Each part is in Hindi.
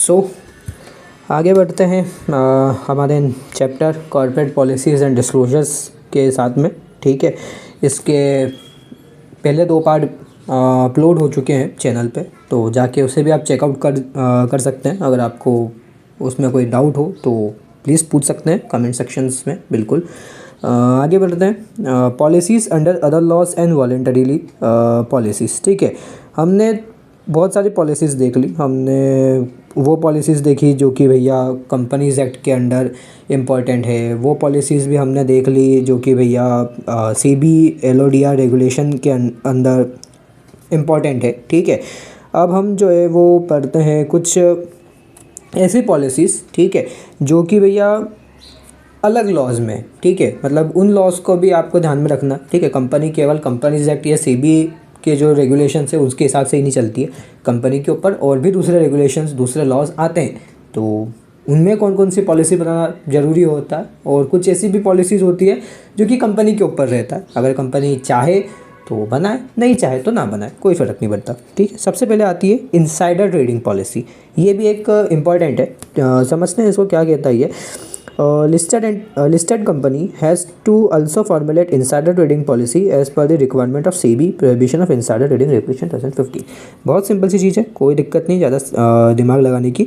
सो आगे बढ़ते हैं हमारे chapter corporate policies and disclosures के साथ में। ठीक है, इसके पहले 2 पार्ट अपलोड हो चुके हैं चैनल पे, तो जाके उसे भी आप चेकआउट कर सकते हैं। अगर आपको उसमें कोई डाउट हो तो प्लीज़ पूछ सकते हैं कमेंट सेक्शंस में। बिल्कुल आगे बढ़ते हैं। Policies under other laws and voluntarily policies. ठीक है, हमने बहुत सारी पॉलिसीज़ देख ली। हमने वो पॉलिसीज़ देखी जो कि भैया कंपनीज़ एक्ट के अंडर इम्पॉर्टेंट है। वो पॉलिसीज़ भी हमने देख ली जो कि भैया सेबी LODR रेगुलेशन के अंदर इम्पॉर्टेंट है। ठीक है, अब हम जो है वो पढ़ते हैं कुछ ऐसी पॉलिसीज़, ठीक है, जो कि भैया अलग लॉज में, ठीक है, मतलब उन लॉज को भी आपको ध्यान में रखना। ठीक है, कंपनी केवल कंपनीज एक्ट या सेबी के जो रेगुलेशन है उसके हिसाब से ही नहीं चलती है। कंपनी के ऊपर और भी दूसरे रेगुलेशंस, दूसरे लॉज आते हैं, तो उनमें कौन कौन सी पॉलिसी बनाना ज़रूरी होता है। और कुछ ऐसी भी पॉलिसीज़ होती है जो कि कंपनी के ऊपर रहता है। अगर कंपनी चाहे तो बनाए, नहीं चाहे तो ना बनाए, कोई फ़र्क नहीं पड़ता। ठीक है, सबसे पहले आती है इनसाइडर ट्रेडिंग पॉलिसी। ये भी एक इम्पॉर्टेंट है, समझते हैं इसको क्या कहता है ये। Listed company has to also formulate insider trading policy as per the requirement of SEBI prohibition of insider trading regulation 2015। बहुत सिंपल सी चीज़ है, कोई दिक्कत नहीं ज़्यादा दिमाग लगाने की।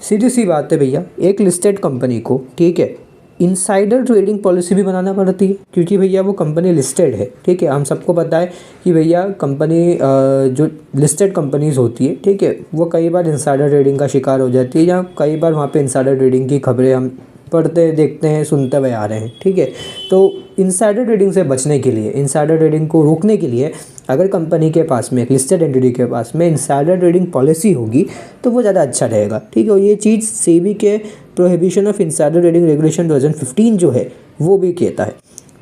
सीधी सी बात है भैया, एक लिस्टेड कंपनी को, ठीक है, इनसाइडर ट्रेडिंग पॉलिसी भी बनाना पड़ती है, क्योंकि भैया वो कंपनी लिस्टेड है। ठीक है, हम सबको पता है कि भैया कंपनी जो लिस्टेड कंपनीज होती है, ठीक है, वो कई बार इनसाइडर ट्रेडिंग का शिकार हो जाती है, या कई बार वहाँ पे इनसाइडर ट्रेडिंग की खबरें हम पढ़ते देखते हैं, सुनते हुए आ रहे हैं। ठीक है, तो इनसाइडर ट्रेडिंग से बचने के लिए, इनसाइडर ट्रेडिंग को रोकने के लिए अगर कंपनी के पास में, एक लिस्टेड एंटिटी के पास में इनसाइडर ट्रेडिंग पॉलिसी होगी तो वो ज़्यादा अच्छा रहेगा। ठीक है, और ये चीज़ सेबी के prohibition of insider trading regulation 2015 जो है वो भी कहता है।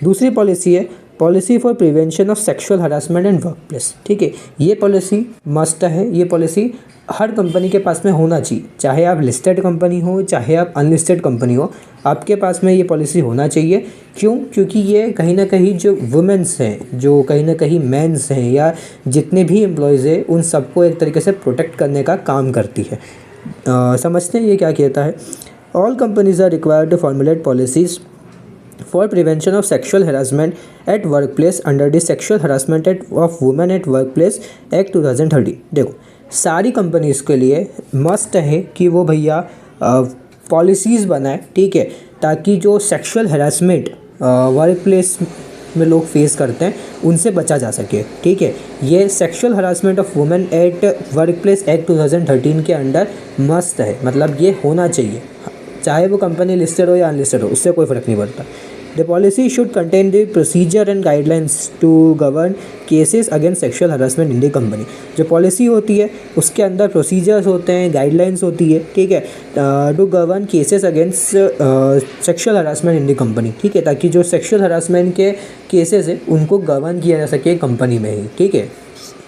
दूसरी पॉलिसी है policy for prevention of sexual harassment and work place. ठीक है, ये पॉलिसी मस्ट है, ये पॉलिसी हर कंपनी के पास में होना चाहिए, चाहे आप लिस्टेड कंपनी हो चाहे आप अनलिस्टेड कंपनी हो, आपके पास में ये पॉलिसी होना चाहिए। क्यों? क्योंकि ये कहीं ना कहीं जो वुमेंस हैं, जो कहीं ना कहीं मेंस हैं, या जितने भी एम्प्लॉयज़ हैं, उन सबको एक तरीके से प्रोटेक्ट करने का काम करती है। समझते हैं ये क्या कहता है। All companies are required to formulate policies for prevention of sexual harassment at work place under the sexual harassment at of women at work place act 2013। देखो, सारी कंपनीज़ के लिए मस्ट है कि वो भैया पॉलिसीज़ बनाए, ठीक है, ताकि जो सेक्सुअल हरासमेंट वर्क प्लेस में लोग फेस करते हैं उनसे बचा जा सके। ठीक है, ये sexual harassment of women at work place act 2013 के अंडर मस्ट है, मतलब ये होना चाहिए, चाहे वो कंपनी लिस्टेड हो या अनलिस्टेड हो, उससे कोई फ़र्क नहीं पड़ता। The policy should contain the procedure and guidelines to govern cases against sexual harassment in the company. जो पॉलिसी होती है उसके अंदर प्रोसीजर्स होते हैं, गाइडलाइंस होती है, ठीक है, to govern cases against sexual harassment in the company. ठीक है, ताकि जो सेक्सुअल हरासमेंट के केसेस है उनको गवर्न किया जा सके कंपनी में ही। ठीक है,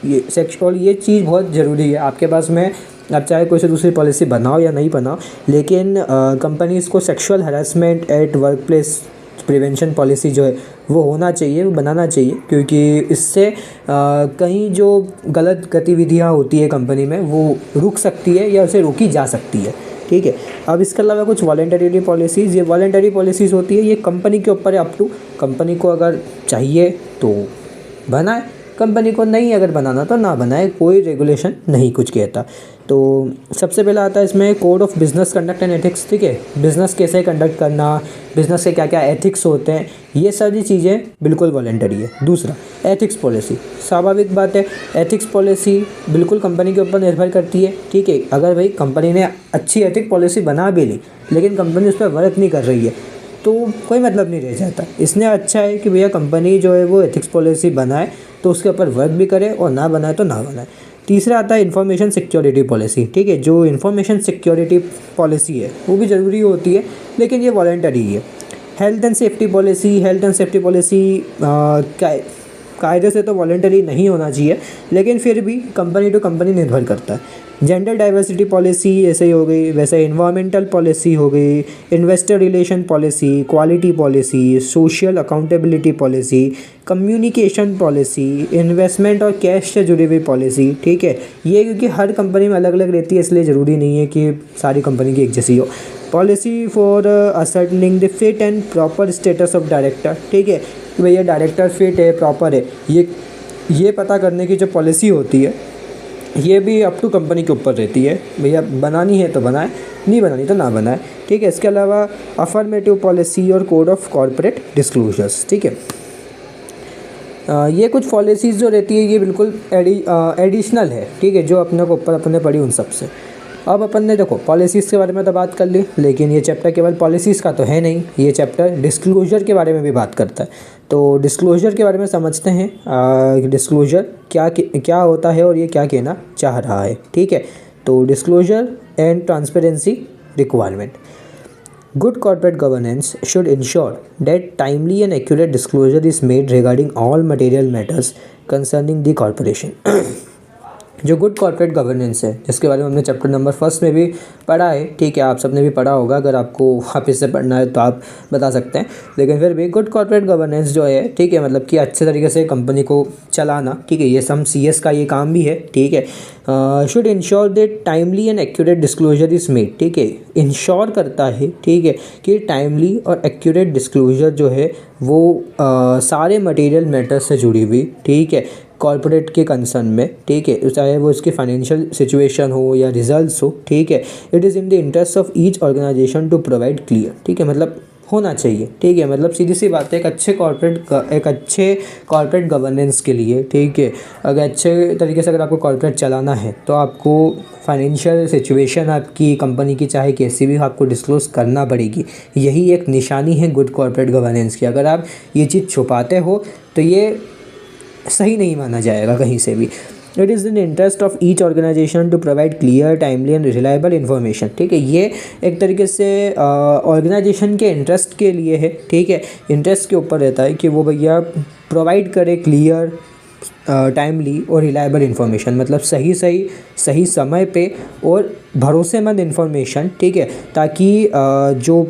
ये सेक्सुअल, ये चीज़ बहुत ज़रूरी है आपके पास में। आप चाहे कोई से दूसरी पॉलिसी बनाओ या नहीं बनाओ, लेकिन कंपनीज़ को sexual harassment at work place prevention policy जो है वो होना चाहिए, वो बनाना चाहिए, क्योंकि इससे कहीं जो गलत गतिविधियाँ होती है कंपनी में वो रुक सकती है या उसे रोकी जा सकती है। ठीक है, अब इसके अलावा कुछ वॉलेंटरी पॉलिसीज़, ये वॉलेंटरी पॉलिसीज़ होती है, ये कंपनी के ऊपर है, अप टू कंपनी को अगर चाहिए तो बनाए, कंपनी को नहीं अगर बनाना तो ना बनाए, कोई रेगुलेशन नहीं कुछ कहता। तो सबसे पहला आता है इसमें code of business conduct and ethics. ठीक है, बिज़नेस कैसे कंडक्ट करना, बिज़नेस के क्या क्या एथिक्स होते हैं, ये सारी चीज़ें बिल्कुल वॉलेंटरी है। दूसरा, एथिक्स पॉलिसी, स्वाभाविक बात है, एथिक्स पॉलिसी बिल्कुल कंपनी के ऊपर निर्भर करती है। ठीक है, अगर भाई कंपनी ने अच्छी एथिक पॉलिसी बना भी ली लेकिन कंपनी उस पर वर्क नहीं कर रही है तो कोई मतलब नहीं रह जाता। इसलिए अच्छा है कि भैया कंपनी जो है वो एथिक्स पॉलिसी बनाए तो उसके ऊपर वर्क भी करे, और ना बनाए तो ना बनाए। तीसरा आता है इन्फॉर्मेशन सिक्योरिटी पॉलिसी। ठीक है, जो इन्फॉर्मेशन सिक्योरिटी पॉलिसी है वो भी ज़रूरी होती है, लेकिन ये वॉलेंटरी है। Health and safety policy, health and safety policy कायदे से तो वॉलेंटरी नहीं होना चाहिए, लेकिन फिर भी कंपनी टू कंपनी निर्भर करता है। जेंडर डाइवर्सिटी पॉलिसी ऐसे ही हो गई, वैसे इन्वायरमेंटल पॉलिसी हो गई, investor relation policy, quality policy, social accountability policy, communication policy, investment और कैश से जुड़ी हुई पॉलिसी। ठीक है, ये क्योंकि हर कंपनी में अलग अलग रहती है इसलिए ज़रूरी नहीं है कि सारी कंपनी की एक जैसी हो। Policy for ascertaining the fit and proper status of director. ठीक है, कि भैया डायरेक्टर फिट है, प्रॉपर है, ये पता करने की जो पॉलिसी होती है ये भी अप टू कंपनी के ऊपर रहती है, भैया बनानी है तो बनाए, नहीं बनानी तो ना बनाए। ठीक है, इसके अलावा अफर्मेटिव पॉलिसी और कोड ऑफ कॉर्पोरेट डिस्क्लोजर्स। ठीक है, ये कुछ पॉलिसीज़ जो रहती है ये बिल्कुल एडिशनल है। ठीक है, जो अपने को ऊपर अपने पढ़ी उन सब से। अब अपन ने देखो पॉलिसीज़ के बारे में तो बात कर ली, लेकिन ये चैप्टर केवल पॉलिसीज़ का तो है नहीं, ये चैप्टर डिस्क्लोजर के बारे में भी बात करता है। तो डिस्क्लोजर के बारे में समझते हैं, डिस्क्लोजर क्या होता है और ये क्या कहना चाह रहा है। ठीक है, तो disclosure and transparency requirement. Good corporate governance should ensure that timely and accurate disclosure is made regarding all material matters concerning the corporation. जो गुड कॉर्पोरेट गवर्नेंस है, जिसके बारे में हमने चैप्टर नंबर 1 में भी पढ़ा है। ठीक है, आप सबने भी पढ़ा होगा, अगर आपको वापस से पढ़ना है तो आप बता सकते हैं, लेकिन फिर भी गुड कॉर्पोरेट गवर्नेंस जो है, ठीक है, मतलब कि अच्छे तरीके से कंपनी को चलाना। ठीक है, ये सम CS का ये काम भी है। ठीक है, should ensure that timely and accurate disclosure is made. ठीक है, इंश्योर करता है, ठीक है, कि टाइमली और एक्यूरेट डिस्क्लोजर जो है वो सारे मटेरियल मैटर्स से जुड़ी हुई, ठीक है, कॉर्पोरेट के कंसर्न में। ठीक है, चाहे वो इसकी फाइनेंशियल सिचुएशन हो या रिजल्ट्स हो। ठीक है, it is in the interest of each organization to provide clear. ठीक है, मतलब होना चाहिए। ठीक है, मतलब सीधी सी बात है, एक अच्छे कॉर्पोरेट गवर्नेंस के लिए, ठीक है, अगर अच्छे तरीके से अगर आपको कॉर्पोरेट चलाना है तो आपको फाइनेंशियल सिचुएशन आपकी कंपनी की चाहे कैसी भी आपको डिस्क्लोज करना पड़ेगी। यही एक निशानी है गुड कॉर्पोरेट गवर्नेंस की। अगर आप ये चीज़ छुपाते हो तो ये सही नहीं माना जाएगा कहीं से भी। It is in interest of each organization to provide clear, timely and reliable information. ठीक है, ये एक तरीके से ऑर्गेनाइजेशन के इंटरेस्ट के लिए है। ठीक है, इंटरेस्ट के ऊपर रहता है कि वो भैया प्रोवाइड करे क्लियर, टाइमली और रिलायबल इन्फॉर्मेशन, मतलब सही समय पे और भरोसेमंद इन्फॉर्मेशन। ठीक है, ताकि जो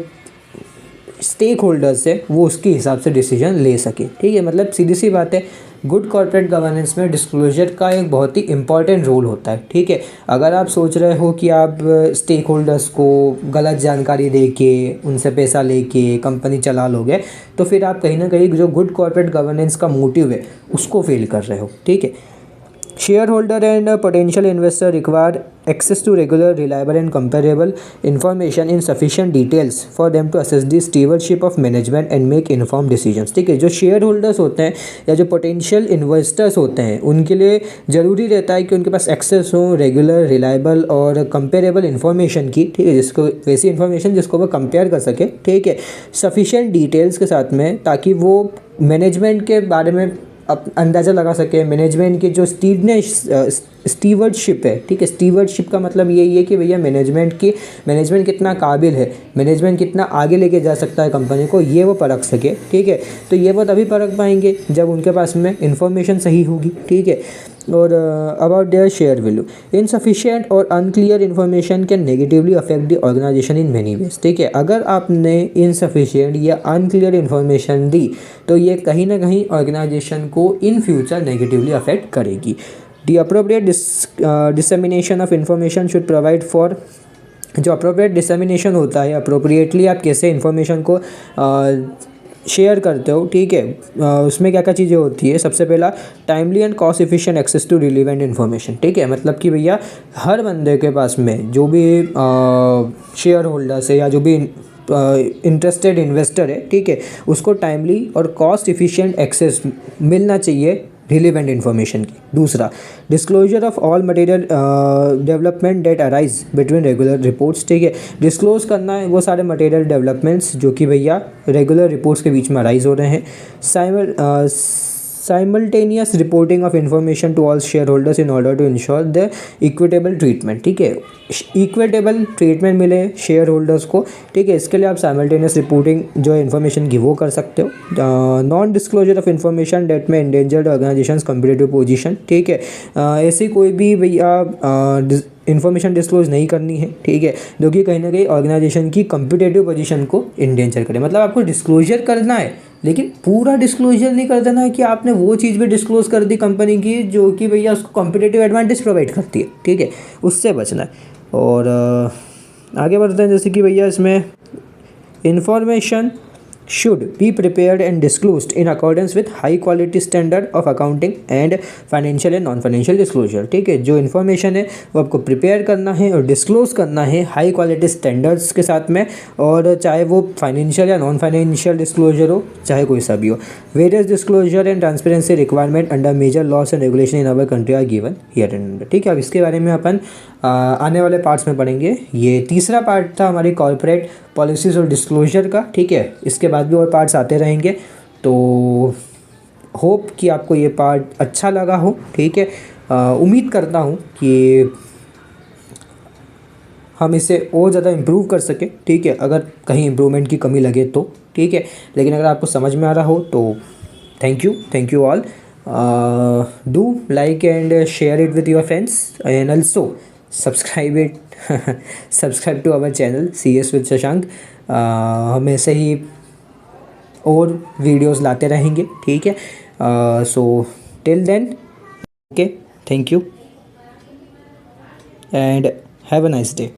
स्टेक होल्डर्स है वो उसके हिसाब से डिसीजन ले सके। ठीक है, मतलब सीधी सी बात है, गुड कॉर्पोरेट गवर्नेंस में डिस्क्लोजर का एक बहुत ही इंपॉर्टेंट रोल होता है। ठीक है, अगर आप सोच रहे हो कि आप स्टेक होल्डर्स को गलत जानकारी दे के उनसे पैसा लेके कंपनी चला लोगे, तो फिर आप कहीं ना कहीं जो गुड कॉर्पोरेट गवर्नेंस का मोटिव है उसको फेल कर रहे हो। ठीक है, shareholder and potential investor require access to regular, reliable and comparable information in sufficient details for them to assess the stewardship of management and make informed decisions। ठीक है, जो शेयर होल्डर्स होते हैं या जो पोटेंशियल इन्वेस्टर्स होते हैं उनके लिए ज़रूरी रहता है कि उनके पास एक्सेस हो रेगुलर, रिलायबल और कंपेरेबल इन्फॉर्मेशन की। ठीक है, जिसको वैसी इन्फॉर्मेशन जिसको वो कंपेयर कर सके। ठीक है, सफिशिएंट डिटेल्स के साथ में, ताकि वो मैनेजमेंट के बारे में अंदाज़ा लगा सके, मैनेजमेंट की जो स्टीवर्डशिप है। ठीक है, स्टीवर्डशिप का मतलब यही है कि भैया मैनेजमेंट कितना काबिल है, मैनेजमेंट कितना आगे लेके जा सकता है कंपनी को, ये वो परख सके। ठीक है, तो ये वो तभी परख पाएंगे जब उनके पास में इंफॉर्मेशन सही होगी। ठीक है, और about their share value, insufficient और unclear information can negatively affect the organisation in many ways. ठीक है, अगर आपने इनसफिशिएंट या अनक्लियर इन्फॉर्मेशन दी तो ये कहीं ना कहीं ऑर्गेनाइजेशन को इन फ्यूचर नेगेटिवली अफेक्ट करेगी। The appropriate dissemination of information should provide for, जो अप्रोप्रिएट डिसेमिनेशन होता है, अप्रोप्रिएटली आप कैसे इन्फॉर्मेशन को शेयर करते हो। ठीक है, उसमें क्या क्या चीज़ें होती है। सबसे पहला, timely and cost efficient access to relevant information. ठीक है, मतलब कि भैया हर बंदे के पास में जो भी शेयर होल्डर्स है या जो भी इंटरेस्टेड इन्वेस्टर है, ठीक है, उसको टाइमली और कॉस्ट एफिशिएंट एक्सेस मिलना चाहिए रिलेवेंट इन्फॉर्मेशन की। दूसरा, disclosure of all material development that arise between regular reports. ठीक है, डिस्क्लोज करना है वो सारे मटेरियल डेवलपमेंट्स जो कि भैया रेगुलर रिपोर्ट्स के बीच में अराइज हो रहे हैं। Simultaneous reporting of information to all shareholders in order to ensure the equitable treatment. ठीक है, इक्विटेबल ट्रीटमेंट मिले शेयर होल्डर्स को। ठीक है, इसके लिए आप साइमल्टेनियस रिपोर्टिंग जो है इन्फॉर्मेशन की वो कर सकते हो। Non disclosure of information that may endangered organizations competitive position. ठीक है, ऐसी कोई भी भैया इन्फॉर्मेशन डिस्क्लोज नहीं करनी है, ठीक है, जो कि कहीं ना कहीं ऑर्गेनाइजेशन की कम्पिटेटिव पोजीशन को इंडेंजर करे। मतलब आपको डिस्क्लोजर करना है लेकिन पूरा डिस्क्लोजर नहीं कर देना है कि आपने वो चीज़ भी डिस्क्लोज कर दी कंपनी की जो कि भैया उसको कॉम्पिटेटिव एडवांटेज प्रोवाइड करती है, ठीक है, उससे बचना है। और आगे बढ़ते हैं, जैसे कि भैया इसमें information should be prepared and disclosed in accordance with high quality standard of accounting and financial and non financial disclosure, ठीक है। जो इन्फॉर्मेशन है वो आपको प्रिपेयर करना है और डिस्क्लोज करना है हाई क्वालिटी स्टैंडर्ड्स के साथ में, और चाहे वो फाइनेंशियल या नॉन फाइनेंशियल डिस्क्लोजर हो, चाहे कोई सा भी हो। Various disclosure and transparency requirement under major laws and regulation in our country are given here and under, ठीक है। अब इसके बारे में अपन आने वाले पार्ट्स में पढ़ेंगे। ये तीसरा पार्ट था हमारी कॉर्पोरेट पॉलिसीज़ और डिस्क्लोजर का, ठीक है। इसके बाद भी और पार्ट्स आते रहेंगे, तो होप कि आपको ये पार्ट अच्छा लगा हो, ठीक है। उम्मीद करता हूँ कि हम इसे और ज़्यादा इम्प्रूव कर सकें, ठीक है, अगर कहीं इम्प्रूवमेंट की कमी लगे तो, ठीक है। लेकिन अगर आपको समझ में आ रहा हो तो thank you all. Do like and share it with your friends and also subscribe to our channel CS with Shashank. हम ऐसे ही और वीडियोस लाते रहेंगे, ठीक है। So till then, okay, thank you and have a nice day.